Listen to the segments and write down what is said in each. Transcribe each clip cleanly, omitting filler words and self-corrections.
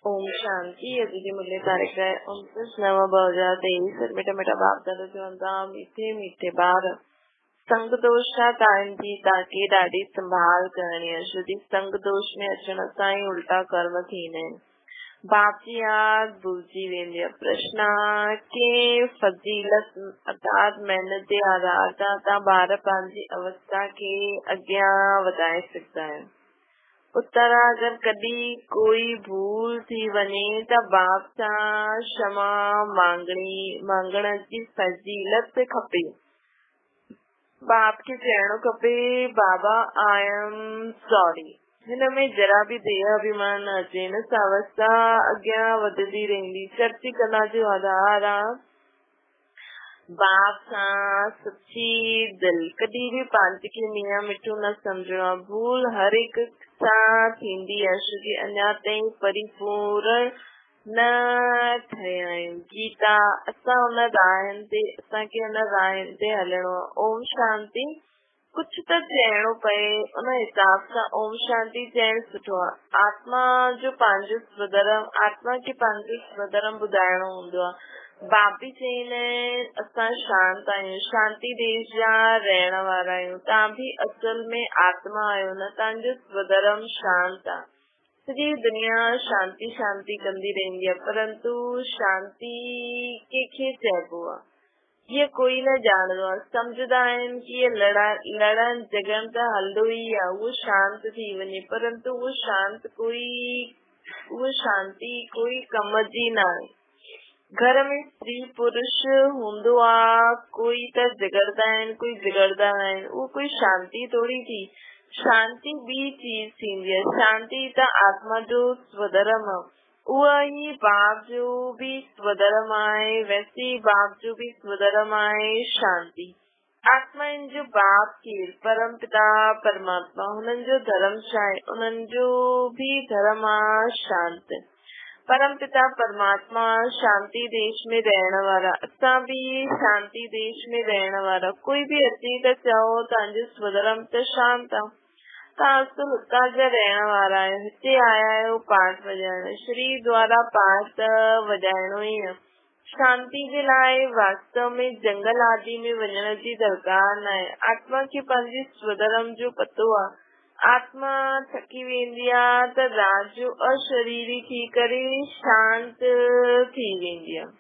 ओम शांति। अभी की मूल्य तारीख है 29/9/2023। मीठा मीठा बाप दादा जो मीठे मीठे बार संग दोष जी ताकि ॾाढी संभाल करणी आहे। शुद्धि संग दोष में अचण सां ई उल्टा कर्म थींदा आहिनि। बाप जी याद भुलिजी वेंदी आहे। प्रश्न के फजीलत अर्थात महिनत जे आधार सां तव्हां ॿार पंहिंजी अवस्था खे अॻियां वधाए सघंदा आहियो। उत्तर अगर कॾहिं कोई भूल थी वञे त बाप सां क्षमा मांगण जी फजीलत खपे। बाप खे चवणो खपे बाबा आई एम सॉरी। हिन में जरा भी देह अभिमान न अचे। हिन सां अवस्था अॻियां वधंदी रहंदी। चर्ची कला जो आधार आहे बाप सां सच्ची दिल। कॾहिं भी पंहिंजे खे मियां मिठो न समझणो। भूल हर हिक सां थींदी आहे। शुद्धि अञा ताईं परिपूर्ण न ठहिया आहियूं। गीता असां उन राहनि ते असांखे उन राहनि ते हलणो आहे। ओम शांति। कुछ त चइणो पए उन हिसाब सां ओम शांति चइण सुठो आहे। आत्मा जो पंहिंजो स्वधर्म आत्मा खे पंहिंजो स्वधर्म ॿुधाइणो हूंदो आहे। बाप बि चईंदा आहिनि असां शांत आहियूं, शांति देश जा रहण वारा आहियूं। तव्हां भी असल में आत्मा आहियो न। तव्हांजो स्वधर्म शांत आहे। सॼी दुनिया शांति शांति कंदी रहंदी आहे, परंतु शांति कंहिंखे चइबो आहे हीअ कोई न ॼाणंदो आहे। सम्झंदा आहिनि कि लड़ण झगड़न त हलंदो ई आहे, उहो शांत थी वञे, परंतु उहो शांति कोई कम जी न आहे। घर में स्त्री पुरुष हूंदो आहे, कोई त झगड़दा आहिनि कोई झगड़दा न आहिनि, उहो कोई शांति थोड़ी थी। शांति ॿी चीज थींदी आहे। शांति त आत्मा जो स्वधर्म आहे। उहा ही बाप जो भी स्वधर्म आहे। वैसे ही बाप जो भी स्वधर्म आहे शांति। आत्मा इन जो बाप केर परम पिता परमात्मा। हुननि जो धर्म छा आहे? उन्हनि जो भी धर्म आहे शांत। परम पिता परमात्मा शांति देश में रहण वारा। असां भी शांति देश में रहण वारा। कोई भी अची त चओ तव्हांजो स्वधर्म त शांत आहे। तव्हां असुल हुतां जा रहण वारा आहियो। हिते आया आहियो पाठ वॼाइण। शरीर द्वारा पाठ त वॼाइणो ई आहे। शांति जे लाइ वास्तव में जंगल आदि में वञण जी दरकार न आहे। आत्मा खे पंहिंजे स्वधर्म जो पतो आहे। आत्मा थकी वेंदी आहे त रात जो अशरीरी थी करे शांत थी वेंदी आहे।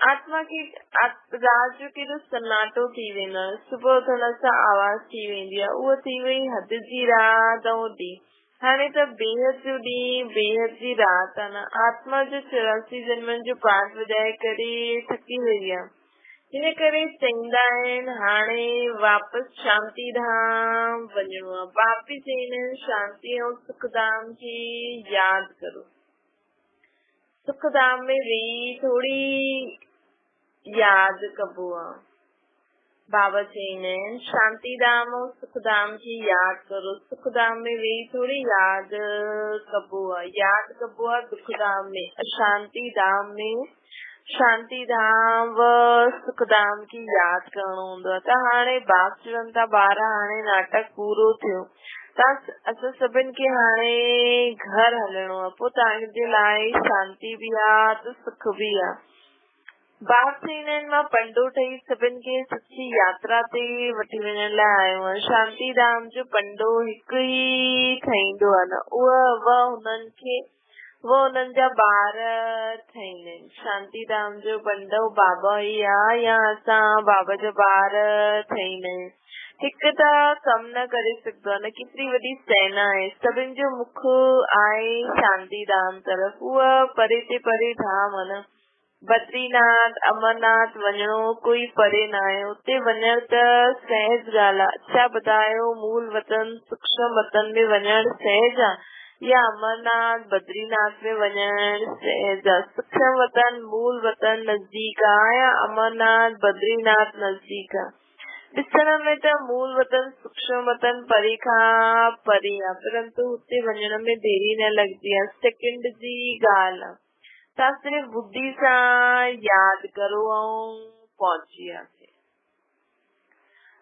आत्मा खे रात जो केॾो सन्नाटो थी वेंदो आहे। सुबुह उथण सां आवाज़ थी वेंदी आहे। उहा थी वई हद जी रात ऐं ॾींहुं। हाणे त बेहद जो ॾींहुं बेहद जी रात आहे न। आत्मा जो 84 जन्मनि जो पाठ वॼाए करे थकी वई आहे। हिन करे चईंदा आहिनि हाणे वापसि शांति धाम वञिणो आहे। बाप बि चईंदा आहिनि शांति ऐं सुखधाम खे यादि करो। सुखधाम में वेही थोड़ी याद कबो आहे। बाबा चईंदा आहिनि शांति धाम ऐं सुखधाम खे यादि करो। सुखधाम में वेही थोड़ी याद कबो आहे। यादि कबो आहे दुखधाम में। अशांति धाम में शांति धाम व सुखधाम की यादि करणो हूंदो आहे। त हाणे बाप चवनि था ॿार हाणे नाटक पूरो थियो त असां सभिनि खे हाणे घर हलणो आहे। पोइ तव्हांजे लाइ शांति भी आहे त सुख भी आहे। बाप चईंदा आहिनि मां पंडो ठही सभिनि खे सच्ची यात्रा ते वठी वञण लाइ आयो आहियां। शांति धाम जो पंडो हिकु ई ठहींदो आहे न। हुननि जा ॿार ठहींदा आहिनि। शांति धाम जो पंडो बाबा ई आहे या असां बाबा जा ॿार ठहींदा आहियूं। हिकु त कम न करे सघंदो आहे न। केतिरी वॾी सेना आहे। सभिनि जो मुख आहे शांति धाम तरफ़। उहा परे ते परे धाम आहे न। बद्रीनाथ अमरनाथ वञणो कोई परे न आहे। उते वञण त सहज ॻाल्हि आहे। अच्छा ॿुधायो मूल वतन सूक्ष्म वतन में वञण सहज आहे या अमरनाथ बद्रीनाथ में वञण सहज आहे? सूक्ष्म वतन मूल वतन नजदीक आहे या अमरनाथ बद्रीनाथ नजदीक आहे? ॾिसण में त मूल वतन सूक्ष्म वतन परे खां परे आहे, परंतु हुते वञण में देरी न लॻंदी आहे। सेकंड जी ॻाल्हि आहे। तव्हां सिर्फ़ बुद्धि सां यादि करो ऐं पहुची वियासीं।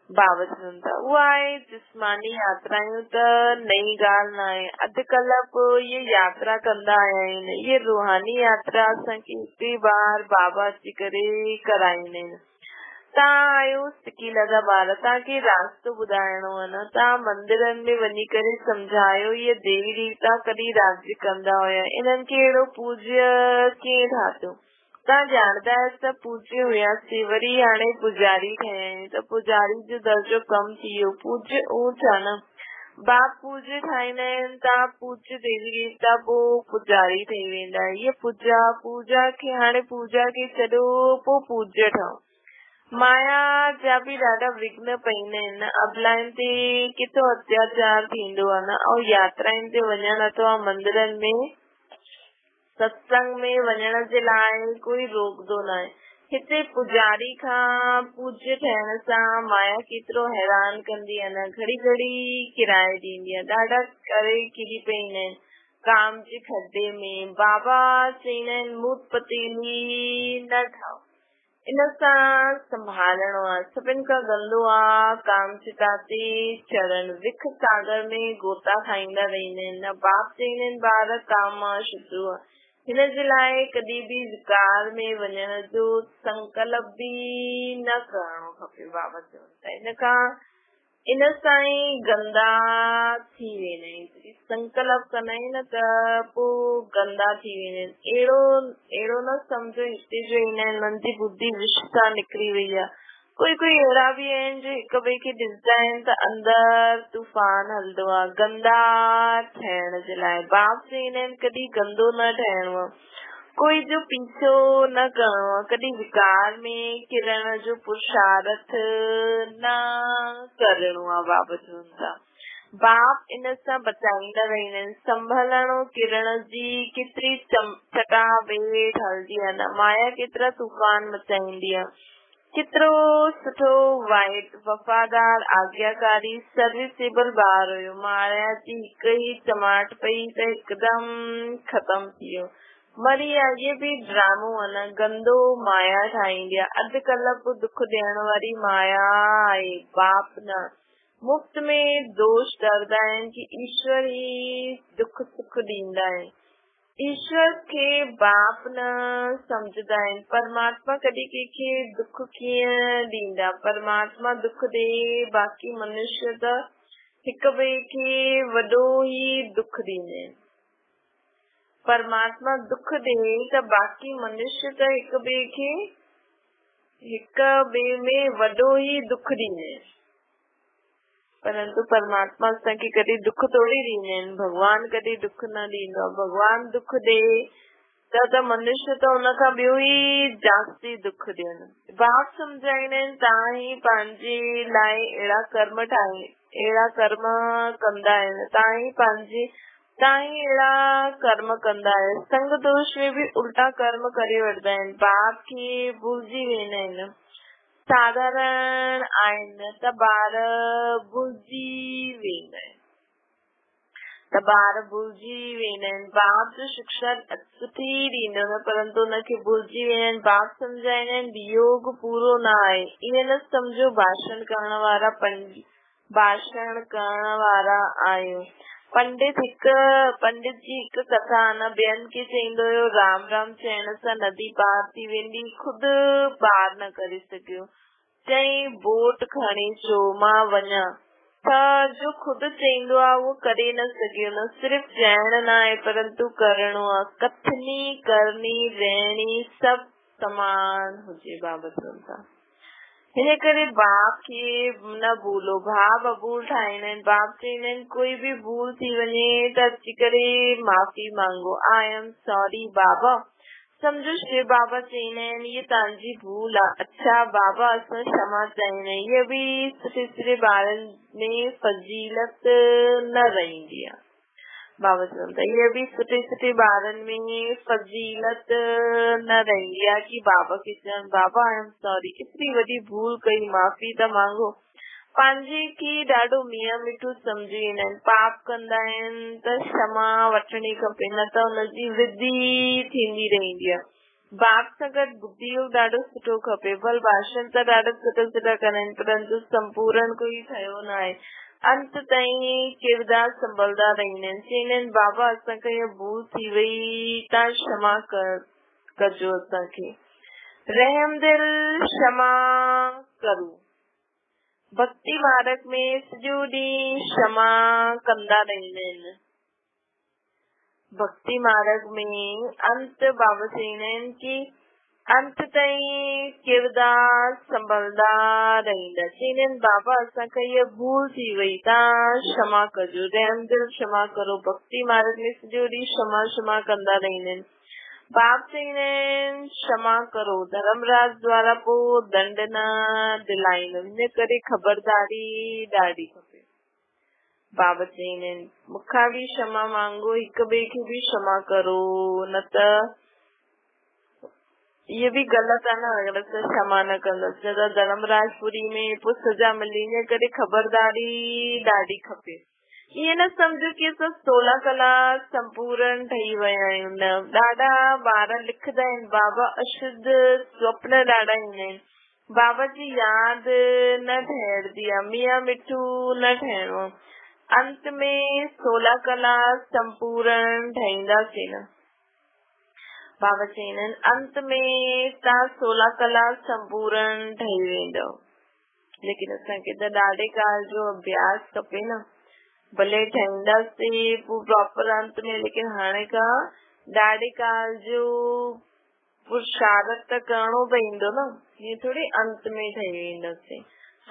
बाबा चवनि था उहा आहे जिस्मानी यात्रायूं त नई ॻाल्हि न आहे। अॼुकल्ह पोइ इहे यात्रा कंदा आया आहिनि। इहे रूहानी यात्रा असांखे हिकु बार बाबा अची करे कराईंदा आहिनि। तव्हां आहियो सिकीला जा ॿार, तव्हांखे रास्तो ॿुधाइणो आहे न। तव्हां मंदिरनि में वञी करे सम्झायो इहे देवी देवता कॾहिं राज्य कंदा हुया, इन्हनि खे अहिड़ो पूज्य कीअं ठातो। तव्हां ॼाणदा आहियो त पूज्य हुयासीं, वरी हाणे पुजारी ठहिया आहियूं त पुजारी जो दर्जो कम थी वियो, पूज्य ऊंच आहे न। बाप पूज्य ठाहींदा आहिनि, तव्हां पूज्य देवी देवता पोइ पुजारी ठही वेंदा। इहे पूजा खे हाणे पूजा खे छॾो, पोइ पूज्य ठहो। माया जा बि ॾाढा विघ्न पईंदा आहिनि न। अबलाइन ते केतिरो अत्याचार थींदो आहे न। ऐं यात्राउनि ते वञण अथवा मंदिरनि में सत्संग में वञण जे लाइ कोई रोकदो न आहे। हिते पुजारी खां पूज्य ठहिण सां माया केतिरो हैरान कंदी आहे न। घड़ी घड़ी किराए ॾींदी आहे, ॾाढा करे किरी पईंदा आहिनि काम जे खड्डे में। बाबा चईंदा आहिनि मूत पतीली न ठाहो, इन सां संभालणो आहे। सभिनि खां गंदो आहे काम चिता ते चढ़ण, विख सागर में गोता खाईंदा रहंदा आहिनि न। बाप चईंदा आहिनि ॿार काम मां शुरू आहे। हिन जे लाइ कॾहिं बि विकार में वञण जो संकल्प बि न करणो खपे। बाबा चवनि था इन सां ई गंदा थी वेंदा आहिनि। संकल्प कंदा आहियूं न त पोइ गंदा थी वेंदा आहिनि। अहिड़ो न सम्झो हिते जो ईंदा आहिनि मन जी बुद्धि विष सां निकिरी वई आहे। कोई अहिड़ा बि आहिनि जो हिक ॿिए खे ॾिसंदा आहिनि त अंदर तूफान हलंदो आहे गंदा ठहिण जे लाइ। बाप चईंदा आहिनि कॾहिं गंदो न ठहिणो आहे, कोई जो पीछो न करणो आहे, कॾहिं विकार में किरण जो पुरुषार्थ न करणो आहे। बाबा चवनि था बाप इन सां बचाईंदा रहंदा आहिनि। संभलणो किरण जी केतिरी चटाभेट हलंदी आहे न। माया केतिरा तूफान मचाईंदी आहे। केतिरो सुठो वाइट वफ़ादार आज्ञाकारी सर्विसेबल ॿार हुयो। माया जी हिकु ई चमाट पई त हिकदमि ख़तम थी वियो, मरी विया। इहे बि ड्रामो आहे न, गंदो माया ठाहींदी आहे। अॼुकल्ह पोइ दुख ॾियण वारी माया आहे, बाप न। मुफ्त में दोष डरदा आहिनि कि ईश्वर ई दुख सुख ॾींदा आहिनि। ईश्वर खे बाप न सम्झदा आहिनि। परमात्मा कॾहिं कंहिंखे दुख कीअं ॾींदा। परमात्मा दुख ॾे, बाक़ी मनुष्य त हिक ॿिए खे वॾो ई दुख ॾींदा आहिनि। परमात्मा दुख ॾे त बाक़ी मनुष्य त हिक ॿिए में वॾो ई दुख ॾींदा आहिनि। परंतु परमात्मा असांखे कॾहिं दुख थोरी ॾींदा आहिनि। भगवान कॾहिं दुख न ॾींदो आहे। भगवान दुख ॾे त मनुष्य त हुन खां ॿियो ई जास्ती दुख ॾियनि। बाप सम्झाईंदा आहिनि तव्हां ई पंहिंजे लाइ अहिड़ा कर्म कंदा आहिनि। तव्हां ई अहिड़ा कर्म कंदा आहियो। संग दोष में बि उल्टा कर्म करे वठंदा आहिनि। बाप खे भुलिजी वेंदा आहिनि। साधारण आहिनि त ॿार भुलिजी वेंदा आहिनि। बाप जो शिक्षा सुठी ॾींदो न, परंतु हुनखे भुलिजी वेंदा आहिनि। बाप सम्झाईंदा आहिनि योग पूरो न आहे। ईअं न सम्झो भाषण करण वारा आहियो। पंडित जी हिकु कथा न ॿियनि खे चईंदो हुयो राम राम चइण सां नदी पार थी वेंदी, खुदि पार न करे सघियो। चई बोट खणी चो मां वञा, त जो खुदि चईंदो आहे उहो करे न सघियो। न सिर्फ़ चइण न आहे परंतु करणो आहे। कथनी करनी रहणी सभु समान हुजे। बाबा चवनि था हिन करे बाप खे न भूलो। भाउ बबूल ठाहींदा आहिनि। बाप चईंदा आहिनि कोई बि भूल थी वञे त अची करे माफ़ी मांगो। आई एम सॉरी बाबा। सम्झो शिव बाबा चईंदा आहिनि ये तव्हांजी भूल आहे। अच्छा बाबा असां क्षमा चाहींदा आहियूं। इहे बि सुठे ॿारनि में फज़ीलत न रहंदी आहे। बाबा चवनि था इहे बि सुठे ॿारनि में फज़ीलत न रहंदी आहे कि बाबा खे चवनि बाबा आई एम सॉरी, एतिरी वॾी भूल कई, माफ़ी त मांगो। पंहिंजे खे ॾाढो मियां मिठो सम्झी वेंदा आहिनि। पाप कंदा आहिनि त क्षमा वठणी खपे, न त हुनजी वृद्धि थींदी रहंदी आहे। बाप सां गॾु बुद्धि योग ॾाढो सुठो खपे। भल भाषण त ॾाढा सुठा सुठा करनि, परंतु संपूर्ण कोई ठहियो न आहे। अंत ताईं किरदार संभलदा रहंदा आहिनि। चवंदा आहिनि बाबा असांखे इहा भूल थी वई, तव्हां क्षमा कजो असांखे। रहम दिल क्षमा करो। भक्ति मार्ग में सॼो ॾींहुं क्षमा कंदा रहंदा आहिनि। भक्ति मार्ग में अंत बाबा चवंदा आहिनि कि अंत ताईं किरदार संभलदा रहंदा। चवंदा आहिनि बाबा असांखे इहा भूल थी वई, तव्हां क्षमा कजो। रहम दिल क्षमा करो। भक्ति मार्ग में सॼो ॾींहुं क्षमा क्षमा कंदा रहंदा आहिनि। बाप चवंदा आहिनि क्षमा करो। धर्मराज द्वारा पोइ दंड न दिलाईंदो, इन करे ख़बरदारी ॾाढी खपे। बाबा चवंदा आहिनि मूंखां बि क्षमा मांगो, हिक ॿिए खे बि क्षमा करो, न त इहे बि ग़लति आहे न। अगरि असां क्षमा न कंदासीं त धर्मराजपुरी में पोइ सजा मिली, इन करे ख़बरदारी ॾाढी खपे। ईअं न सम्झो कि असां 16 कलाक संपूर्ण ठही विया आहियूं। न, ॾाढा ॿार लिखंदा आहिनि बाबा अशुद्ध स्वप्न ॾाढा ईंदा आहिनि, बाबा जी यादि न ठहंदी आहे, मियां मिठू न ठहिणो आहे। अंत में 16 कलाक संपूर्ण ठहींदासीं न। बाबा चवंदा आहिनि अंत में तव्हां 16 कलाक संपूर्ण ठही वेंदव। लेकिन असांखे त ॾाढे काल जो अभ्यास खपे न। भले ठहींदासीं पोइ प्रॉपर अंत में, लेकिन हाणे खां ॾाढे काल जो पुरुषार्थ त करणो पवंदो न। ईअं थोरी अंत में ठही वेंदासीं।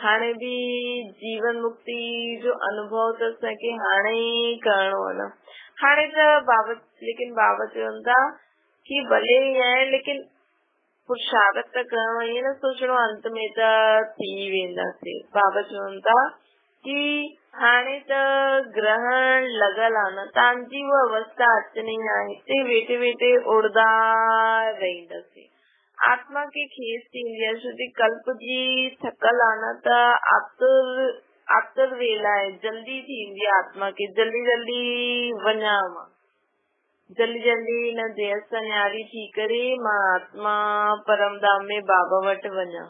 हाणे बि जीवन मुक्ति जो अनुभव त असांखे हाणे ई करणो आहे न। हाणे त बाबा, लेकिन बाबा चवनि था कि भले ई आहे, लेकिन पुरुषार्थ त करणो, ईअं न सोचणो अंत में त थी वेंदासीं। बाबा चवनि था कि हाणे त ग्रहण लॻल आहे न, तव्हांजी उहा अवस्था अचणी आहे, हिते वेठे वेठे उड़दा रहंदासीं। आत्मा खे खेस थींदी आहे, छो कि कल्प जी थकल आहे न, त आतुर वेला आहे, जल्दी थींदी आहे आत्मा खे, जल्दी जल्दी वञा मां, जल्दी जल्दी हिन देह सां न्यारी थी करे मां आत्मा परमधाम में बाबा वटि वञा।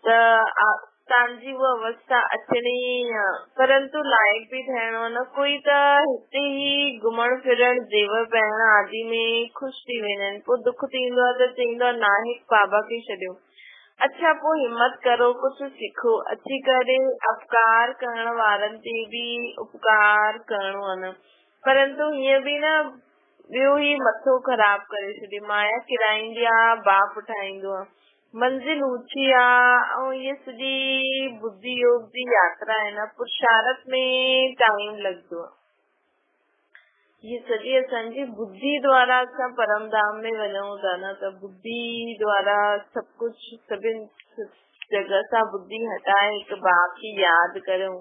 त तव्हांजी उहा अवस्था अचणी आहे, परंतु लाइक बि थियणो आहे न। कोई त हिते ई घुमण फिरण जेवर पाइण आदि में ख़ुशि थी वेंदा आहिनि, पोइ दुख थींदो आहे त चवंदो आहे नाहिक बाबा खे छॾियो। अच्छा, पोइ हिम्मत करो, कुझु सिखो, अची करे अपकार करण वारनि ते बि उपकार करणो आहे न। परंतु हीअं बि न ॿियो ई मथो ख़राब करे छॾे। माया किराईंदी आहे, बाप उठाईंदो आहे। मंज़िल ऊंची आहे ऐं इहा सॼी बुद्धि योग जी यात्रा आहे न, पुरुषार्थ में टाइम लॻंदो आहे। ये सॼी असांजी बुद्धि द्वारा असां परमधाम में वञूं था न, त बुद्धि द्वारा सभु कुझु सभिनि जगह सां बुद्धि हटाए हिकु बाप की यादि करूं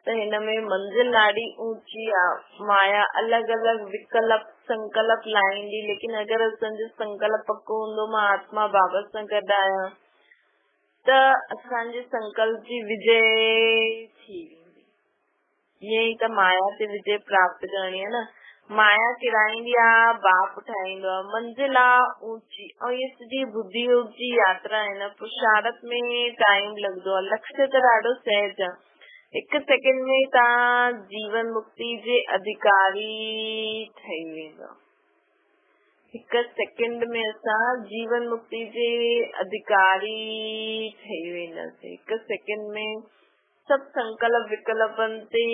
त हिन में मंज़िल ॾाढी ऊंची आहे। माया अलॻि अलॻि विकल्प संकल्प लाहींदी, लेकिन अगरि असांजो संकल्प पक्को हूंदो मां आत्मा बाबा सां गॾु आहियां, त असांजे संकल्प जी विजय थी वेंदी। ईअं ई त माया ते विजय प्राप्त करणी आहे न। माया किराईंदी आहे, बाप उठाईंदो आहे, मंज़िल आहे ऊंची, ऐं इहा सॼी बुद्धि योग जी यात्रा आहे न, पुरुषार्थ में टाइम लॻंदो आहे। लक्ष्य त ॾाढो सहज आहे, हिकु सेकेंड में तव्हां जीवन मुक्ति जे अधिकारी ठही वेंदो। हिकु सेकेंड में असां जीवन मुक्ति जे अधिकारी ठही वेंदासीं। हिकु सेकेंड में सभु संकल्प विकल्पनि ते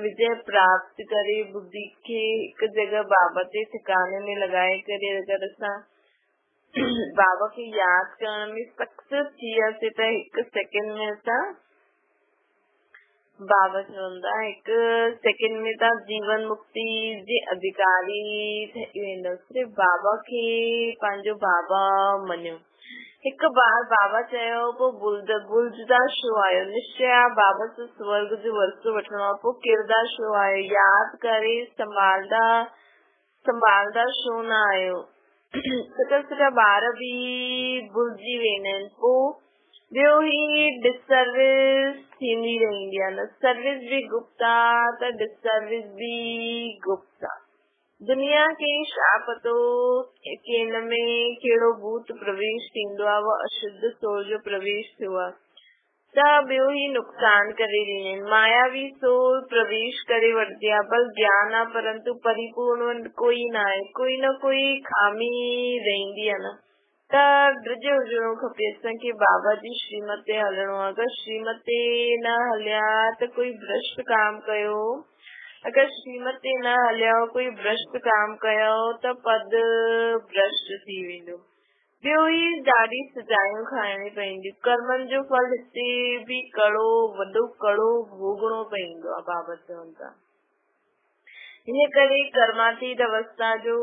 विजय प्राप्त करे बुद्धि खे हिकु जगह बाबा ते ठिकाने में लॻाए करे अगरि असां बाबा खे यादि करण में सक्सेस थी वियासीं त हिकु सेकेंड में असां बाबा चवंदा हिकु सेकेंड में तव्हां जीवन मुक्ति जे अधिकारी ठही वेंदव। सिर्फ़ु बाबा खे पंहिंजो बाबा मञो। हिकु बार बाबा चयो पोइ बुलजदा छो आयो, निश्चय आहे बाबा सां स्वर्ग जो वरसो वठणो आहे, पोइ किरदा छो आयो, यादि करे संभालदा छो न आयो। सुठा सुठा ॿार बि भुलिजी वेंदा आहिनि, पोइ ॿियो ही डिसर्विस थींदी रहंदी आहे न। सर्विस बि गुप्त आहे त डिसर्विस बि गुप्त आहे। दुनिया के शापतो केन में कहिड़ो भूत प्रवेश थींदो आहे, वो अशुद्ध सोल जो प्रवेश थियो आहे त ॿियो ई नुक़सान करे ॾींदा आहिनि। मायावी सोल प्रवेश करे वठंदी आहे, बल ज्ञान आहे परंतु परिपूर्ण कोई न आहे, कोई न कोई खामी रहंदी आहे न। त ड्रिज हुजणो खपे असांखे बाबा जी श्रीमत ते हलणो आहे। अगरि श्रीमत ते न हलिया त कोई भ्रष्ट काम कयो, अगरि श्रीमत ते न हलिया कोई भ्रष्ट काम कयो त पद भ्रष्ट थी वेंदो। ॿियो ई ॾाढी सजायूं खाइणी पवंदियूं, कर्मनि जो फल हिते बि कड़ो, वॾो कड़ो भोगणो पवंदो आहे। बाबा चवनि था हिन करे कर्मातीत अवस्था जो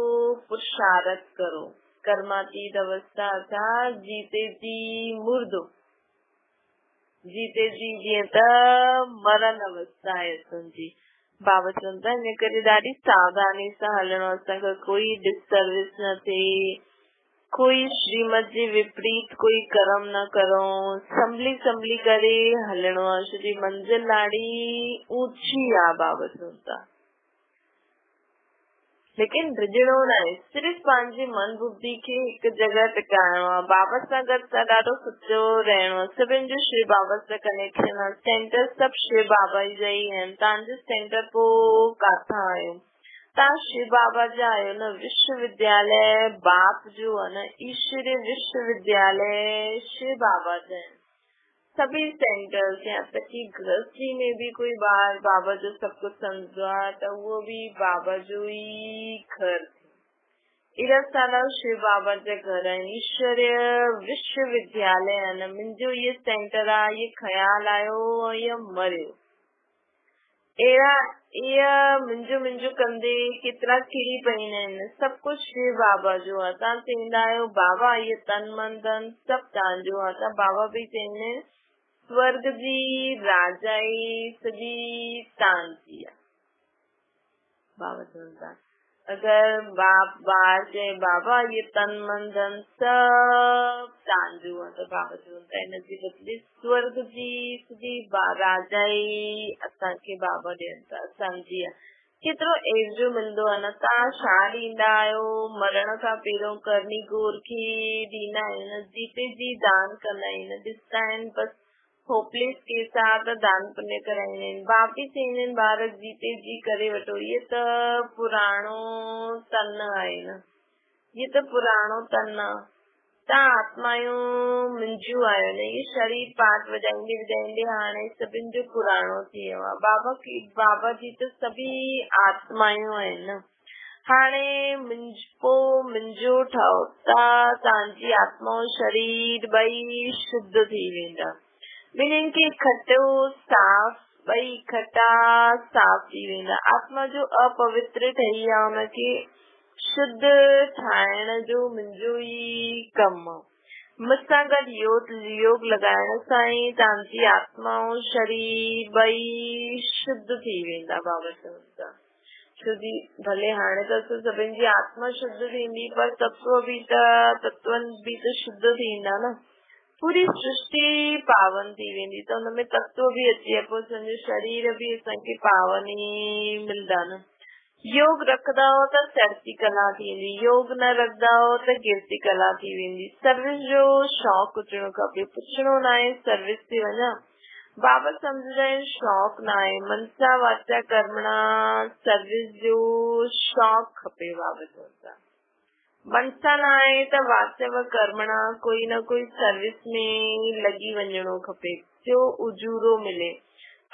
पुरुषार्थ करो। कर्मातीत अवस्था अर्थात जीते जी मुर्दो, जीते जी जीअं त मरण अवस्था आहे असांजी। बाबा चवनि था हिन करे ॾाढी सावधानी सां हलणो, असांखे कोई डिस्टर्बेंस न थिए, कोई श्रीमत जे विपरीत कोई कर्म न करो, संभली संभली करे हलणो आहे। छोकी मंजिल ॾाढी ऊंची आहे। बाबा चवनि था लेकिन ड्रिजणो न आहे, सिर्फ़ पंहिंजे मन बुद्धि खे हिकु जॻह टिकाइणो आहे। बाबा सां गॾु त ॾाढो सुठो रहणो आहे। सभिनि जो शिव बाबा सां कनेक्शन आहे। सेंटर सभु शिव बाबा जा ई आहिनि। तव्हांजो सेंटर पोइ काथां आयो? तव्हां शिव बाबा जा आहियो न। विश्वविद्यालय बाप जो आहे न, ईश्वरीय विश्वविद्यालय शिव बाबा जा आहिनि। सभी सेंटर्स यहाँ तक कि गृहस्थी में भी कोई बार बाबा जो सब कुछ समझा तो वो भी बाबा जो ही घर थे। इधर सारा शिव बाबा जे घर आहिनि। ईश्वरीय विश्वविद्यालय आहे न। मुंहिंजो ये सेंटर आहे, ये ख्याल आयो या मरियो। अहिड़ा मुंहिंजो कंदे केतिरा खिड़ी पवंदा आहिनि। सभु कुझु शिव बाबा जो आहे। तव्हां चवंदा आहियो बाबा ये तन मन धन सभु तव्हांजो आहे, त बाबा बि चवंदा आहिनि स्वर्ग जी राजाई सॼी तव्हांजी आहे। बाबा चवंदा अगरि ॿार चए बाबा ये तन मन धन सभु तव्हांजो आहे, त बाबा चवंदा हिनजी बदिली स्वर्ग जी सॼी राजाई असांखे बाबा ॾियनि था, असांजी आहे। केतिरो एवजो मिलंदो आहे न। तव्हां छा ॾींदा आहियो? मरण खां पहिरियों करनी गोर खे ॾींदा आहिनि, जीते जी दान कंदा आहिनि। ॾिसंदा आहिनि बसि होपलेस केस आहे त दान पुण्य कराईंदा आहिनि। वापसि चवंदा आहिनि ॿार जीते जी करे वठो। इहे त पुराणो तन आहे न, इहे त पुराणो तन आहे। तव्हां आत्मायूं मुंहिंजूं आहियो न। इहे शरीर पाठ वॼाईंदे वॼाईंदे हाणे सभिनि जो पुराणो थी वियो आहे। बाबा जी त सभी आत्मायूं आहिनि न। हाणे मुंहिंजो ठहो त तव्हांजी आत्मा शरीर ॿई शुद्ध थी वेंदा। ॿिन्हिनि खे इकठो साफ़, ॿई इकठा साफ़ थी वेंदा। आत्मा जो अपवित्र ठही आहे, हुनखे शुद्ध ठाहिण जो मुंहिंजो ई कमु आहे। मूंसां गॾु योग लॻाइण सां ई तव्हांजी आत्मा ऐं शरीर ॿई शुद्ध थी वेंदा। बाबा चवनि था छोकी भले हाणे त सभिनि जी आत्मा शुद्ध थींदी, पर तत्वनि बि त शुद्ध थींदा न। पूरी सृष्टि पावन थी वेंदी त हुनमें तत्व बि अची विया, पोइ असांजो शरीर बि असांखे पावन ई मिलंदा न। योग रखंदा हो त चढ़ती कला थींदी, योग न रखंदा हो त गिरती कला थी वेंदी। सर्विस जो शौक़ु हुजणो खपे। पुछणो न आहे सर्विस ते वञा। बाबा सम्झंदा आहिनि शौक़ु न आहे, मनसा वाचा कर्मणा सर्विस जो शौक़ु खपे। बाबा चवंदा मनसा न आहे त वाचव कर्मणा कोई न कोई सर्विस में लॻी वञणो खपे जो उजूरो मिले।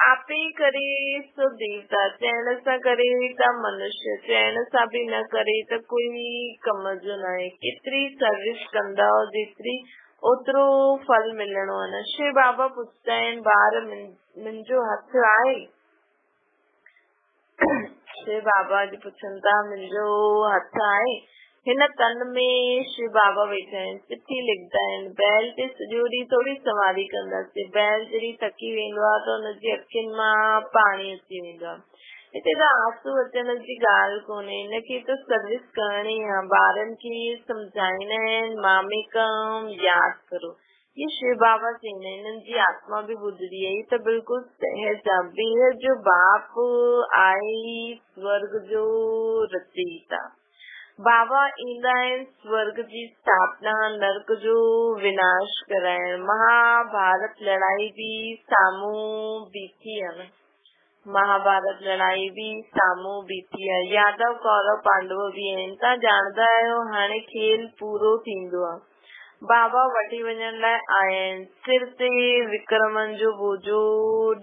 आपे करे सो देवता, चइण सां करे त मनुष्य, चइण सां बि न करे त कोई कम जो न आहे। केतिरी सर्विस कंदा जेतिरी ओतिरो फल मिलणो आहे न। शिव बाबा पुछंदा आहिनि ॿार मुंहिंजो हथ आहे? शिव बाबा जी पुछनि था मुंहिंजो हथ आहे? हिन तन में शिव बाबा वेठा आहिनि, चिठी लिखंदा आहिनि। बैल ते सॼो ॾींहुं थोरी सवारी कंदासीं। बैल जॾहिं थकी वेंदो आहे त हुनजी अखियुनि मां पाणी अची वेंदो आहे। हिते त आंसू अचण जी ॻाल्हि कोन्हे, हिनखे त सर्विस करणी आहे। ॿारनि खे सम्झाईंदा आहिनि मामेकम यादि करो। ये शिव बाबा चईंदा आहिनि, इन्हनि जी आत्मा बि ॿुधरी आहे त बिल्कुलु सहज आहे। बेहद जो बाप आहे स्वर्ग जो रचयिता। बाबा ईंदा आहिनि स्वर्ग जी स्थापना, नर्क जो विनाश कराइण। महाभारत लड़ाई बि साम्हूं बीठी आहे न, महाभारत लड़ाई बि साम्हूं बीठी आहे। यादव कौरव पांडव बि आहिनि। तव्हां ॼाणदा आहियो हाणे खेल पूरो थींदो आहे। बाबा वठी वञण लाइ आया आहिनि। सिर ते विक्रमन जो बोझो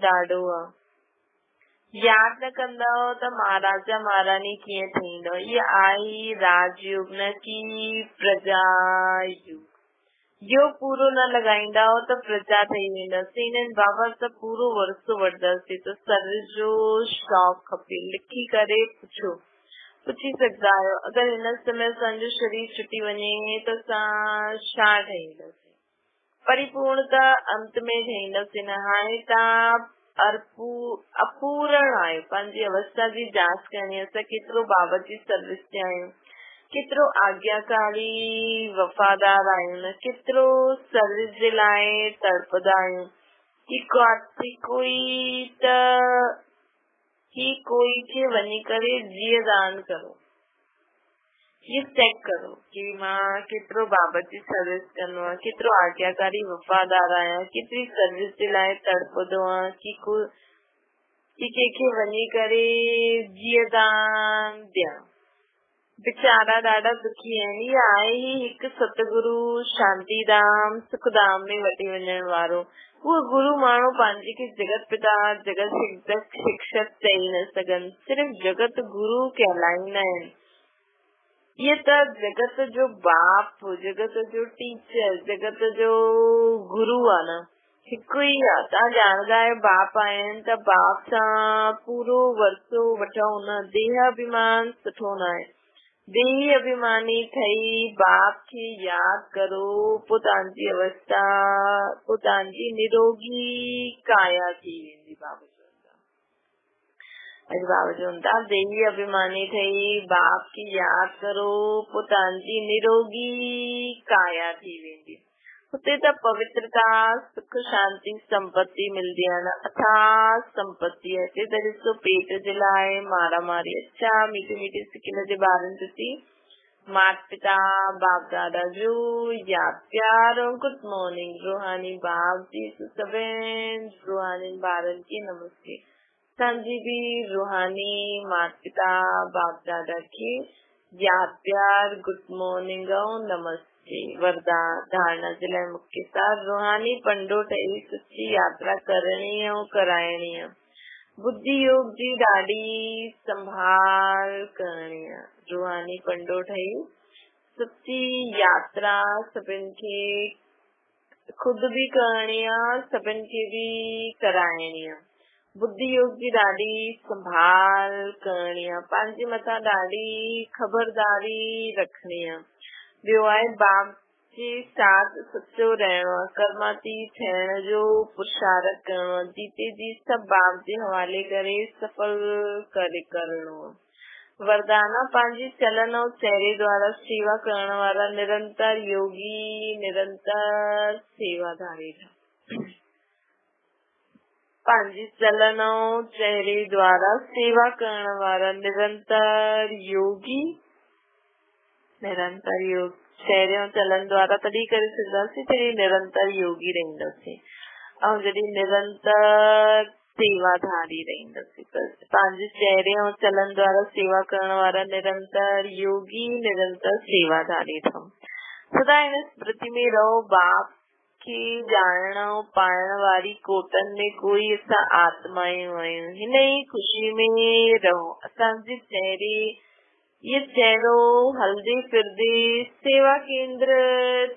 ॾाढो आहे। याद न कंदव त महाराजा महारानी कीअं थींदव। ये आई राजयुग न की प्रजा युग। योग पूरो न लॻाईंदा त प्रजा ठही वेंदासीं। इन्हनि बाबा सां पूरो वरसो वठंदासीं त सर्विस जो शौक़ खपे। लिखी करे पुछी सघंदा आहियो, अगरि हिन समय असांजो शरीर छुटी वञे त असां छा ठहींदासीं। परिपूर्णता अंत में ठहींदासीं न। हाणे तव्हां अपूर्ण आहियो। पंहिंजी अवस्था जी जांच करणी। असां केतिरो बाबा जी सर्विस ते आहियूं, केतिरो आज्ञाकारी वफ़ादार आहियूं न, केतिरो सर्विस जे लाइ तड़पदा आहियूं। कोई खे वञी करे जीअं दान करो। ये चेक करो कि मां केतिरो बाबा जी सर्विस कंदो आहियां, केतिरो आज्ञाकारी वफ़ादार आहियां, केतिरी सर्विस जे लाइ तड़पंदो आहियां कि कंहिंखे वञी करे जीअं दान ॾियां। बेचारा ॾाढा दुखी आहिनि। ये आहे ई हिकु सतगुरु शांतीधाम सुखधाम में वठी वञण वारो। उहो गुरु माण्हू पंहिंजे खे जगत पिता जगत शिक्षक चई न सघनि, सिर्फ़ जगत गुरु कहलाईंदा आहिनि। ये त जगत जो बाप, जगत जो टीचर, जगत जो गुरु आहे न, हिकु ई आहे। तव्हां ॼाणदा आहियो बाप आहिनि त बाप सां पूरो वरसो वठूं न। देह अभिमान सुठो न आहे। देही अभिमानी ठही बाप खे यादि करो, पोइ तव्हांजी अवस्था, पोइ तव्हांजी निरोगी काया थी वेंदी। बाबा चवंदा देही अभिमानी ठही बाप की यादि करो, पोइ तव्हांजी निरोगी काया थी वेंदी। हुते त पवित्रता, सुख, शांति, संपत्ति मिलंदी आहे न, अथाह संपत्ति आहे। हिते त ॾिसो पेट जे लाइ मारा मारी। अच्छा मीठी मीठी सिकिल जे ॿारनि जो थी माता पिता बाप दादा जो याद प्यार और गुड मॉर्निंग। रूहानी बाप जी सभिनि रूहानी ॿारनि खे नमस्ते। असांजी बि रूहानी माता पिता बाप दादा खे याद प्यार गुड मॉर्निंग ऐं नमस्ते। वरदान धारणा जे लाइ मुख्य सार रूहानी पंडो ठही सची यात्रा करणी ऐं कराइणी आहे। बुद्धि योग जी ॾाढी संभाल करणी आहे। रूहानी पंडो ठही सची यात्रा सभिनि खे खुद भी करणी आहे, सभिनि खे भी कराइणी आहे। बुद्धि योग जी ॾाढी संभाल करणी आहे। पंहिंजे मथां ॾाढी ख़बरदारी रखणी आहे। ॿियो आहे बाप जे साथ सचो रहणो आहे। कर्माती ठहिण जो पुरुषार्थ करणो आहे। जीते जी सभु बाप जे हवाले करे सफल करे करणो आहे। वरदाना पंहिंजी चलन ऐं चेहरे द्वारा सेवा करण वारा निरंतर योगी, निरंतर सेवाधारी। पंहिंजी चलन ऐं चेहरे द्वारा सेवा करण वारा निरंतर योगी, निरंतर योग चेहरे ऐं चलन द्वारा तॾहिं करे सघंदासीं जॾहिं निरंतर योगी रहंदासीं ऐं जॾहिं निरंतर सेवाधारी रहंदासीं। पंहिंजे चेहरे ऐं चलन द्वारा सेवा करण वारा निरंतर योगी, निरंतर सेवाधारी ठहूं। सदा हिन स्मृति में रहो बाप खे ॼाणण ऐं पाइण वारी कोटनि में कोई असां आत्मायूं आहियूं। हिन ई ख़ुशी में रहो। असांजे चेहरे ये चेहरो हलदे फिरदे सेवा केंद्र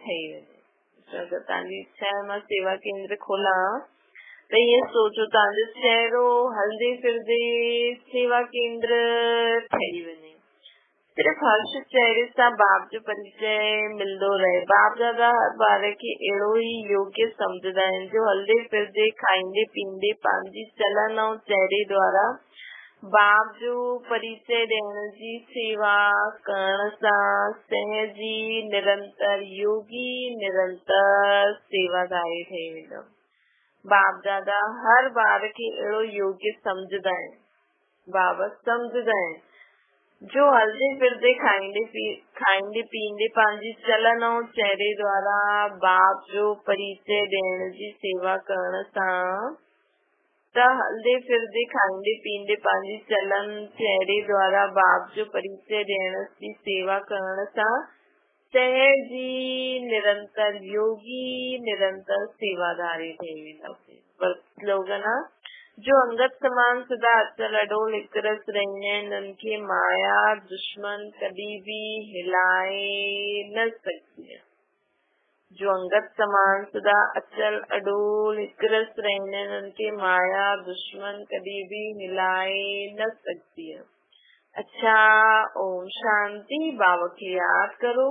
ठही वञे। अगरि तव्हांजी इच्छा आहे मां सेवा केंद्र खोलां त ईअं सोचो तव्हांजो चेहरो हलदे फिरदे सेवा केंद्र ठही वञे। सिर्फ़ हर्ष चेहरे सां बाप जो परिचय मिलंदो रहे। बाप दादा हर ॿार खे अहिड़ो ई योग्य सम्झंदा आहिनि जो हलदे फिरदे खाईंदे पीअंदे पंहिंजी चलन ऐं चेहरे द्वारा बाप जो परिचय ॾियण जी सेवा करण सां सहजी निरंतर योगी निरंतर सेवादारी ठही वेंदो। बाप दादा हर ॿार खे अहिड़ो योग्य सम्झंदा आहिनि। बाबा सम्झंदा आहिनि जो हलंदे फिरदे खाईंदे पींदे पंहिंजी चलन ऐं चेहरे द्वारा बाप जो परिचय ॾियण जी सेवा करण सां त हलंदे फिरदे खाईंदे पींदे पंहिंजी चलन चेहरे द्वारा बाप जो परिचय ॾियण जी सेवा करण सां सहजी निरंतर योगी निरंतर सेवादारी ठही वेंदासीं। पर स्लोगन आहे जो अंगत समान सदा अचल अडोल हिक रस रहंदा आहिनि उनखे माया दुश्मन कॾहिं बि हिलाए न सघंदी आहे। जो अंगत समान सदा अचल अडोल हिक रस रहंदा आहिनि उनखे माया दुश्मन कॾहिं बि हिलाए न सघंदी आहे। अच्छा, ओम शांति। बाबा खे याद करो।